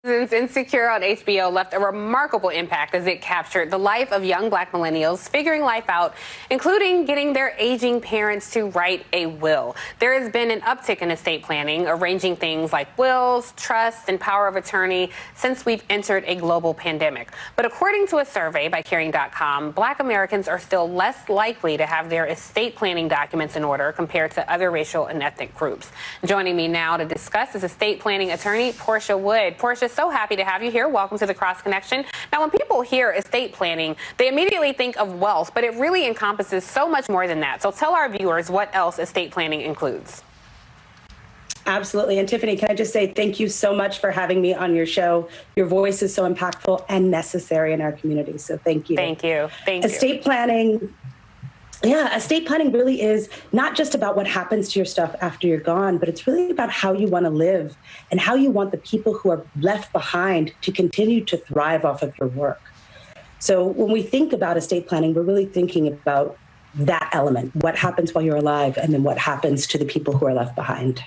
Insecure on HBO left a remarkable impact as it captured the life of young Black millennials figuring life out, including getting their aging parents to write a will. There has been an uptick in estate planning, arranging things like wills, trusts, and power of attorney since we've entered a global pandemic. But according to a survey by Caring.com, Black Americans are still less likely to have their estate planning documents in order compared to other racial and ethnic groups. Joining me now to discuss is estate planning attorney Portia Wood. Portia, so happy to have you here. Welcome to the Cross Connection. Now, when people hear estate planning, they immediately think of wealth, but it really encompasses so much more than that. So tell our viewers what else estate planning includes. Absolutely. And Tiffany, can I just say thank you so much for having me on your show. Your voice is so impactful and necessary in our community. So thank you. Thank you. Thank you. Estate planning really is not just about what happens to your stuff after you're gone, but it's really about how you want to live and how you want the people who are left behind to continue to thrive off of your work. So when we think about estate planning, we're really thinking about that element, what happens while you're alive, and then what happens to the people who are left behind.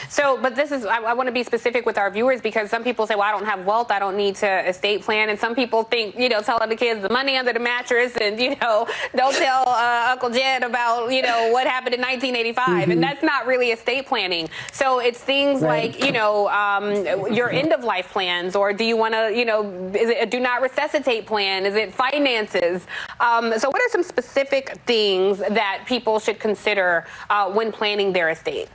So, but this is, I want to be specific with our viewers because some people say, well, I don't have wealth, I don't need to estate plan. And some people think, telling the kids the money under the mattress and, don't tell Uncle Jed about, what happened in 1985. Mm-hmm. And that's not really estate planning. So it's things like, your end of life plans, or do you want to, is it a do not resuscitate plan? Is it finances? So what are some specific things that people should consider when planning their estate?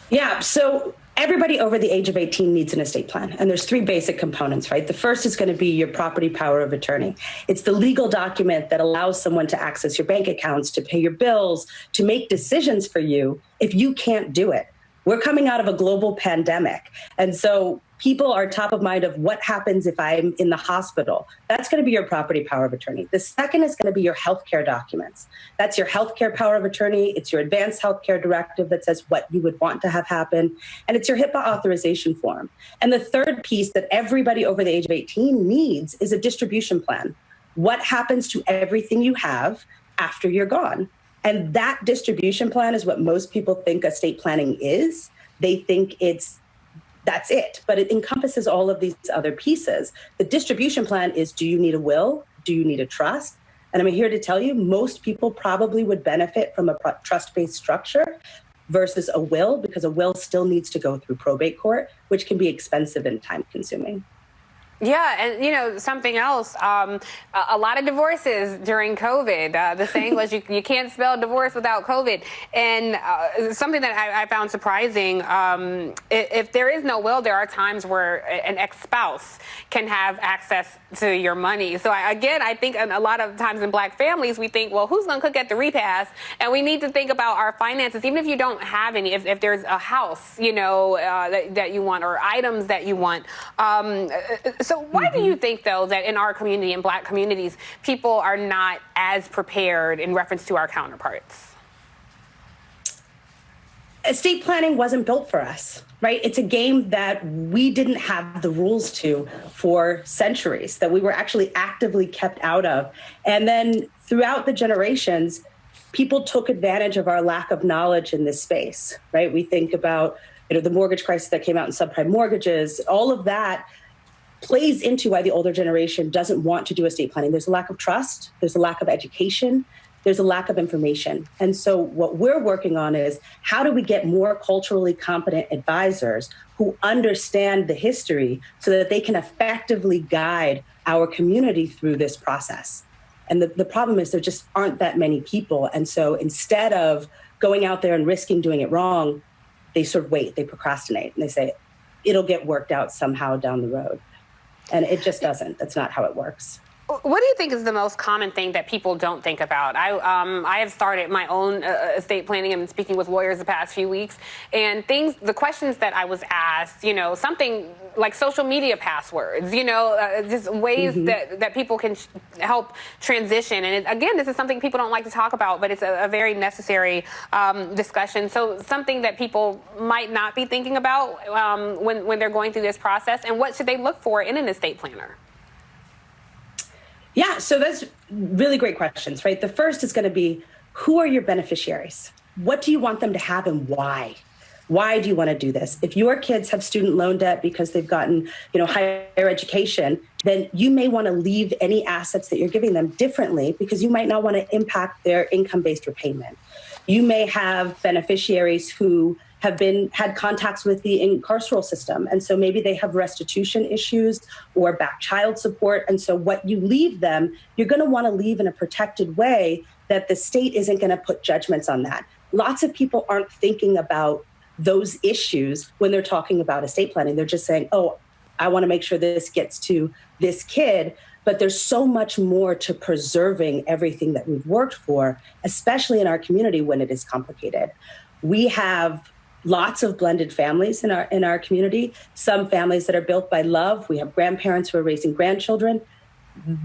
Yeah, so everybody over the age of 18 needs an estate plan. And there's three basic components, right? The first is going to be your property power of attorney. It's the legal document that allows someone to access your bank accounts, to pay your bills, to make decisions for you if you can't do it. We're coming out of a global pandemic. And so people are top of mind of what happens if I'm in the hospital. That's going to be your property power of attorney. The second is going to be your healthcare documents. That's your healthcare power of attorney. It's your advanced healthcare directive that says what you would want to have happen. And it's your HIPAA authorization form. And the third piece that everybody over the age of 18 needs is a distribution plan. What happens to everything you have after you're gone? And that distribution plan is what most people think estate planning is. They think that's it, but it encompasses all of these other pieces. The distribution plan is, do you need a will? Do you need a trust? And I'm here to tell you, most people probably would benefit from a trust-based structure versus a will, because a will still needs to go through probate court, which can be expensive and time-consuming. Yeah, and something else, a lot of divorces during COVID. The saying was you can't spell divorce without COVID. And something that I found surprising, if there is no will, there are times where an ex-spouse can have access to your money. So I think a lot of times in Black families, we think, well, who's going to cook at the repast? And we need to think about our finances, even if you don't have any, if there's a house, that you want, or items that you want. So why do you think, though, that in our community, in Black communities, people are not as prepared in reference to our counterparts? Estate planning wasn't built for us, right? It's a game that we didn't have the rules to for centuries, that we were actually actively kept out of. And then throughout the generations, people took advantage of our lack of knowledge in this space, right? We think about, the mortgage crisis that came out in subprime mortgages, all of that plays into why the older generation doesn't want to do estate planning. There's a lack of trust, there's a lack of education, there's a lack of information. And so what we're working on is, how do we get more culturally competent advisors who understand the history so that they can effectively guide our community through this process? And the problem is there just aren't that many people. And so instead of going out there and risking doing it wrong, they sort of wait, they procrastinate, and they say, it'll get worked out somehow down the road. And it just doesn't. That's not how it works. What do you think is the most common thing that people don't think about? I have started my own estate planning. I've been speaking with lawyers the past few weeks, and the questions that I was asked, something like social media passwords, just ways that people can help transition. And again, this is something people don't like to talk about, but it's a very necessary discussion. So something that people might not be thinking about when they're going through this process, and what should they look for in an estate planner? Yeah, so that's really great questions, right? The first is going to be, who are your beneficiaries? What do you want them to have and why? Why do you want to do this? If your kids have student loan debt because they've gotten, higher education, then you may want to leave any assets that you're giving them differently because you might not want to impact their income-based repayment. You may have beneficiaries who have had contacts with the carceral system. And so maybe they have restitution issues or back child support. And so what you leave them, you're going to want to leave in a protected way that the state isn't going to put judgments on that. Lots of people aren't thinking about those issues when they're talking about estate planning. They're just saying, oh, I want to make sure this gets to this kid. But there's so much more to preserving everything that we've worked for, especially in our community when it is complicated. We have lots of blended families in our community, some families that are built by love. We have grandparents who are raising grandchildren.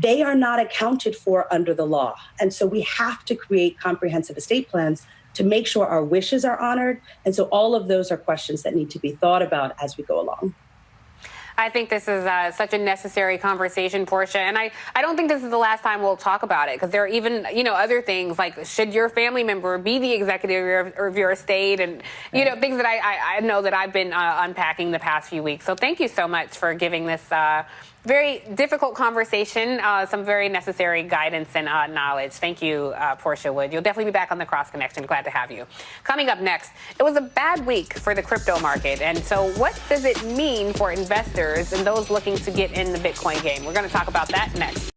They are not accounted for under the law. And so we have to create comprehensive estate plans to make sure our wishes are honored. And so all of those are questions that need to be thought about as we go along. I think this is such a necessary conversation, Portia, and I don't think this is the last time we'll talk about it, because there are even, other things like, should your family member be the executive of your estate, and, things that I know that I've been unpacking the past few weeks. So thank you so much for giving this very difficult conversation, some very necessary guidance and knowledge. Thank you, Portia Wood. You'll definitely be back on the Cross Connection. Glad to have you. Coming up next, it was a bad week for the crypto market. And so what does it mean for investors and those looking to get in the Bitcoin game? We're going to talk about that next.